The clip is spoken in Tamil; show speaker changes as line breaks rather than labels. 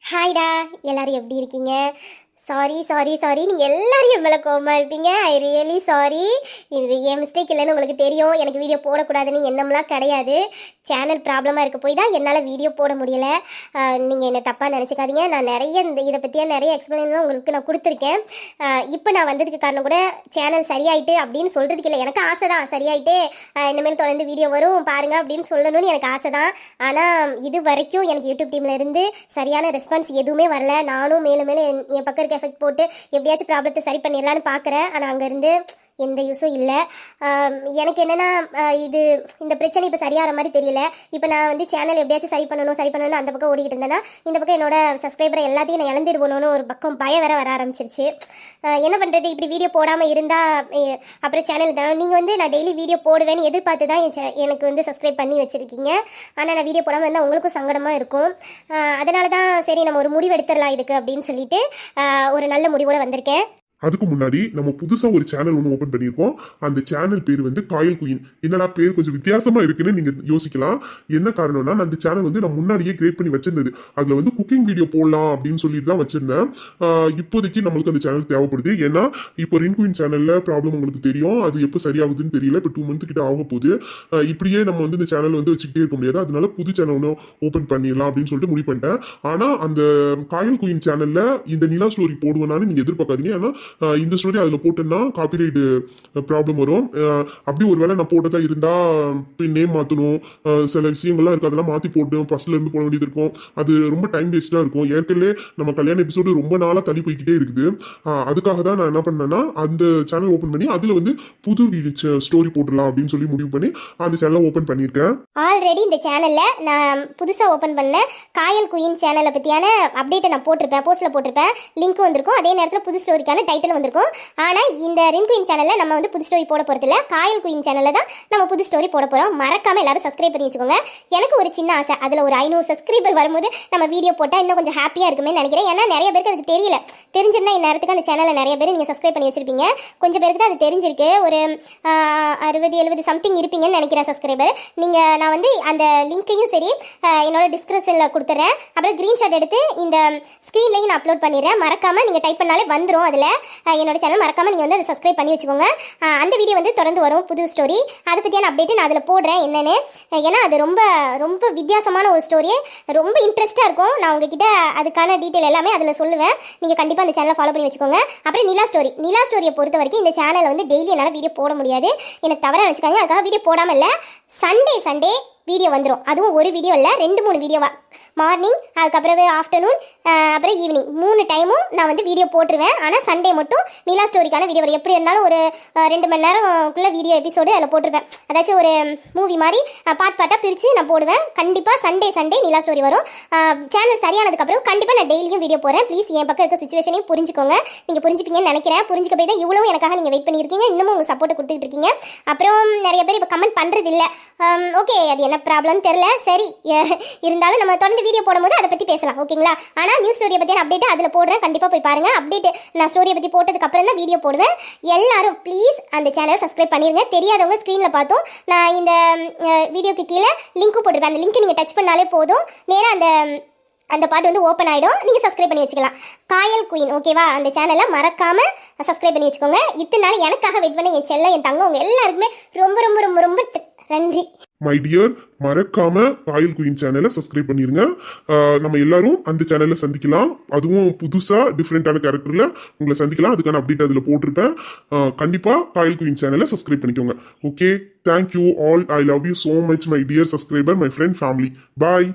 ஹாய்டா. எல்லாரும் எப்படி இருக்கீங்க? சாரி சாரி சாரி, நீங்கள் எல்லாரும் என் மேலே கோவமாக இருப்பீங்க. I really sorry. இது என் மிஸ்டேக் இல்லைன்னு உங்களுக்கு தெரியும். எனக்கு வீடியோ போடக்கூடாதுன்னு எண்ணம்லாம் கிடையாது. சேனல் ப்ராப்ளமாக இருக்க போய் தான் என்னால் வீடியோ போட முடியலை. நீங்கள் என்னை தப்பாக நினச்சிக்காதீங்க. நான் நிறைய இதை பற்றியாக நிறைய எக்ஸ்பிளைன்லாம் உங்களுக்கு நான் கொடுத்துருக்கேன். இப்போ நான் வந்ததுக்கு காரணம் கூட சேனல் சரியாயிட்டு அப்படின்னு சொல்கிறதுக்கு இல்லை. எனக்கு ஆசை தான் சரியாயிட்டு இனிமேல் தொடர்ந்து வீடியோ வரும் பாருங்கள் அப்படின்னு சொல்லணும்னு எனக்கு ஆசை தான். ஆனால் இது வரைக்கும் எனக்கு யூடியூப் டீமில் இருந்து சரியான ரெஸ்பான்ஸ் எதுவுமே வரல. நானும் மேலும் மேலும் என் பக்கம் இருக்க எஃபெக்ட் போட்டு எப்படியாச்சும் ப்ராப்ளத்தை சரி பண்ணிடலான்னு பார்க்குறேன். ஆனால் அங்கேருந்து எந்த யூஸும் இல்லை. எனக்கு என்னென்னா இது இந்த பிரச்சனை இப்போ சரியாகிற மாதிரி தெரியல. இப்போ நான் வந்து சேனல் எப்படியாச்சும் சரி பண்ணணும்னு அந்த பக்கம் ஓடிக்கிட்டு இருந்தேன்னா இந்த பக்கம் என்னோட சப்ஸ்கிரைபரை எல்லாத்தையும் நான் இழந்துட்டு போகணுன்னு ஒரு பக்கம் பயம் வேற வர ஆரம்பிச்சிருச்சு. என்ன பண்ணுறது? இப்படி வீடியோ போடாமல் இருந்தால் அப்புறம் சேனல் தான் நீங்கள் வந்து நான் டெய்லி வீடியோ போடுவேன்னு எதிர்பார்த்து தான் எனக்கு வந்து சப்ஸ்கிரைப் பண்ணி வச்சுருக்கீங்க. ஆனால் நான் வீடியோ போடாமல் இருந்தால் உங்களுக்கும் சங்கடமாக இருக்கும். அதனால தான் சரி நம்ம ஒரு முடிவு எடுத்துடலாம் இதுக்கு அப்படின்னு சொல்லிட்டு ஒரு நல்ல முடிவோடு வந்திருக்கேன்.
அதுக்கு முன்னாடி நம்ம புதுசா ஒரு சேனல் ஒன்று ஓபன் பண்ணியிருக்கோம். அந்த சேனல் பேர் வந்து காயல் குயின். என்னடா பேர் கொஞ்சம் வித்தியாசமா இருக்குன்னு நீங்க யோசிக்கலாம். என்ன காரணம்னா அந்த சேனல் வந்து நான் முன்னாடியே கிரியேட் பண்ணி வச்சிருந்தது. அதுல வந்து குக்கிங் வீடியோ போடலாம் அப்படின்னு சொல்லிட்டு தான் வச்சிருந்தேன். இப்போதைக்கு நம்மளுக்கு அந்த சேனல் தேவைப்படுது. ஏன்னா இப்போ ரின் குயின் சேனல்ல ப்ராப்ளம் உங்களுக்கு தெரியும். அது எப்போ சரியாகுதுன்னு தெரியல. இப்போ 2 மந்த் கிட்ட ஆக போகுது. இப்படியே நம்ம வந்து இந்த சேனல் வந்து வச்சுக்கிட்டே இருக்க முடியாது. அதனால புது சேனல் ஒன்று ஓபன் பண்ணிடலாம் அப்படின்னு சொல்லிட்டு முடிவு பண்ணிட்டேன். ஆனா அந்த காயல் குயின் சேனல்ல இந்த நிலா ஸ்டோரி போடுவேனான்னு நீங்க எதிர்பார்க்காதீங்க. ஏன்னா இந்த ஸ்டோரி அதில் போட்டேன்னா காப்பிரைட் ப்ராப்ளம் வரும். அப்படி ஒரு வேளை நான் போட்டதா இருந்தா நேம் மாற்றணும், சில விஷயங்கள்லாம் இருக்கு, அதெல்லாம் மாற்றி போட்டு ஃபர்ஸ்ட்ல இருந்து போட வேண்டியது இருக்கும். அது ரொம்ப டைம் வேஸ்டா இருக்கும். ஏற்கனவே நம்ம கல்யாண எபிசோடு ரொம்ப நாளாக தள்ளி போய்கிட்டே இருக்குது. அதுக்காக தான் நான் என்ன பண்ணேன்னா அந்த சேனல் ஓப்பன் பண்ணி அதில் வந்து புது ஸ்டோரி போட்டுடலாம் அப்படின்னு சொல்லி முடிவு பண்ணி அந்த சேனலை ஓப்பன் பண்ணியிருக்கேன்.
ஆல்ரெடி இந்த சேனலில் நான் புதுசாக ஓப்பன் பண்ண காயல் குயின் சேனலை பற்றியான அப்டேட்டை நான் போட்டிருப்பேன், போஸ்ட்டில் போட்டிருப்பேன், லிங்க் வந்திருக்கும். அதே நேரத்தில் புது ஸ்டோரிக்கான டைட்டில் வந்திருக்கும். ஆனால் இந்த ரின் குயின் சேனலில் நம்ம வந்து புது ஸ்டோரி போட போகிறதில்ல. காயல் குயின் சேனலில் தான் நம்ம புது ஸ்டோரி போட போகிறோம். மறக்காமல் எல்லாரும் சப்ஸ்கிரைப் பண்ணி வச்சுக்கோங்க. எனக்கு ஒரு சின்ன ஆசை, அதில் ஒரு 500 சப்ஸ்கிரைபர் வரும்போது நம்ம வீடியோ போட்டால் இன்னும் கொஞ்சம் ஹாப்பியாக இருக்குமே நினைக்கிறேன். ஏன்னா நிறைய பேருக்கு அதுக்கு தெரியல. தெரிஞ்சிருந்தா இந்நேரத்துக்கு அந்த சேனலில் நிறைய பேர் நீங்கள் சப்ஸ்கிரைப் பண்ணி வச்சிருப்பீங்க. கொஞ்சம் பேருக்கு தான் அது தெரிஞ்சிருக்கு. ஒரு 60-70 சம்திங் இருப்பீங்கன்னு நினைக்கிறேன் சப்ஸ்கிரைபர். நான் வந்து அந்த லிங்க்கையும் சரி என்னோட டிஸ்கிரிப்ஷனில் கொடுத்துட்றேன். அப்புறம் ஸ்க்ரீன்ஷாட் எடுத்து இந்த ஸ்க்ரீன்லையும் நான் அப்லோட் பண்ணிடுறேன். மறக்காமல் நீங்கள் டைப் பண்ணாலே வந்துடும். அதில் என்னோட சேனல் மறக்காமல் நீங்கள் வந்து அதை சப்ஸ்கிரைப் பண்ணி வச்சுக்கோங்க. அந்த வீடியோ வந்து தொடர்ந்து வரும், புது ஸ்டோரி. அதை பற்றியான அப்டேட்டு நான் அதில் போடுறேன் என்னென்னு. ஏன்னா அது ரொம்ப ரொம்ப வித்தியாசமான ஒரு ஸ்டோரி, ரொம்ப இன்ட்ரெஸ்ட்டாக இருக்கும். நான் உங்ககிட்ட அதுக்கான டீட்டெயில் எல்லாமே அதில் சொல்லுவேன். நீங்கள் கண்டிப்பாக அந்த சேனலை ஃபாலோ பண்ணி வச்சுக்கோங்க. அப்புறம் நிலா ஸ்டோரியை பொறுத்த வரைக்கும் இந்த சேனலில் வந்து டெய்லி என்னால் வீடியோ போட முடியாது. எனக்கு தவறாக நினச்சிக்காங்க. அதுக்காக வீடியோ போடாமல் இல்லை, சண்டே வீடியோ வந்துடும். அதுவும் ஒரு வீடியோ இல்லை, 2-3 வீடியோவா. மார்னிங், அதுக்கப்புறம் ஆஃப்டர்நூன், அப்புறம் ஈவினிங் 3 டைமும் நான் வந்து வீடியோ போட்டுருவேன். ஆனால் சண்டே மட்டும் நிலா ஸ்டோரிக்கான வீடியோ வரும். எப்படி இருந்தாலும் ஒரு 2 மணி நேரம்குள்ளே வீடியோ எபிசோடு அதில் போட்டிருப்பேன். அதாச்சும் ஒரு மூவி மாதிரி பார்ட்டாக பிரித்து நான் போடுவேன். கண்டிப்பாக சண்டே நிலா ஸ்டோரி வரும். சேனல் சரியானதுக்கப்புறம் கண்டிப்பாக நான் டெய்லியும் வீடியோ போடுறேன். ப்ளீஸ் என் பக்கம் இருக்க சுச்சுவேஷனையும் புரிஞ்சுக்கோங்க. நீங்கள் புரிஞ்சுப்பீங்கன்னு நினைக்கிறேன். புரிஞ்சுக்க போய் தான் இவ்வளோ எனக்காக நீங்கள் வெயிட் பண்ணியிருக்கீங்க. இன்னமும் உங்கள் சப்போர்ட்டை கொடுத்துட்டு இருக்கீங்க. அப்புறம் நிறைய பேர் இப்போ கமெண்ட் பண்ணுறது இல்லை. ஓகே, அது என்ன ப்ராப்ளம் தெரியல. சரி, இருந்தாலும் நம்ம தொடர்ந்து வீடியோ போடும்போது அதை பற்றி பேசலாம், ஓகேங்களா? ஆனால் நியூஸ் ஸ்டோரியை பற்றியான அப்டேட் அதில் போடுறேன். கண்டிப்பாக போய் பாருங்கள். அப்டேட் நான் ஸ்டோரியை பற்றி போட்டதுக்கு அப்புறம் தான் வீடியோ போடுவேன். எல்லாரும் ப்ளீஸ் அந்த சேனலை சப்ஸ்கிரைப் பண்ணிடுங்க. தெரியாதவங்க ஸ்க்ரீனில் பார்த்தோம் நான் இந்த வீடியோக்கு கீழே லிங்க்கும் போட்டிருப்பேன். அந்த லிங்க் நீங்கள் டச் பண்ணாலே போதும், நேராக அந்த பாட்டு வந்து ஓப்பன் ஆகிடும். நீங்கள் சப்ஸ்கிரைப் பண்ணி வச்சுக்கலாம். காயல் குயின், ஓகேவா? அந்த சேனலை மறக்காமல் சப்ஸ்கிரைப் பண்ணி வச்சுக்கோங்க. இத்தனை நாள் எனக்காக வெயிட் பண்ண என் செல்லம், என் தங்கம், உங்கள் எல்லாருக்குமே ரொம்ப ரொம்ப ரொம்ப ரொம்ப நன்றி.
மை டியர், மறக்காம காயல் குயின் சேனலை சப்ஸ்கிரைப் பண்ணிருங்க. நம்ம எல்லாரும் அந்த சேனல்ல சந்திக்கலாம். அதுவும் புதுசா டிஃப்ரெண்டான கேரக்டர்ல உங்களை சந்திக்கலாம். அதுக்கான அப்டேட் அதுல போட்டிருப்பேன். கண்டிப்பா காயல் குயின் சேனலை சப்ஸ்கிரைப் பண்ணிக்கோங்க. Okay, thank you all. I love you so much my dear subscriber, my friend, family. Bye.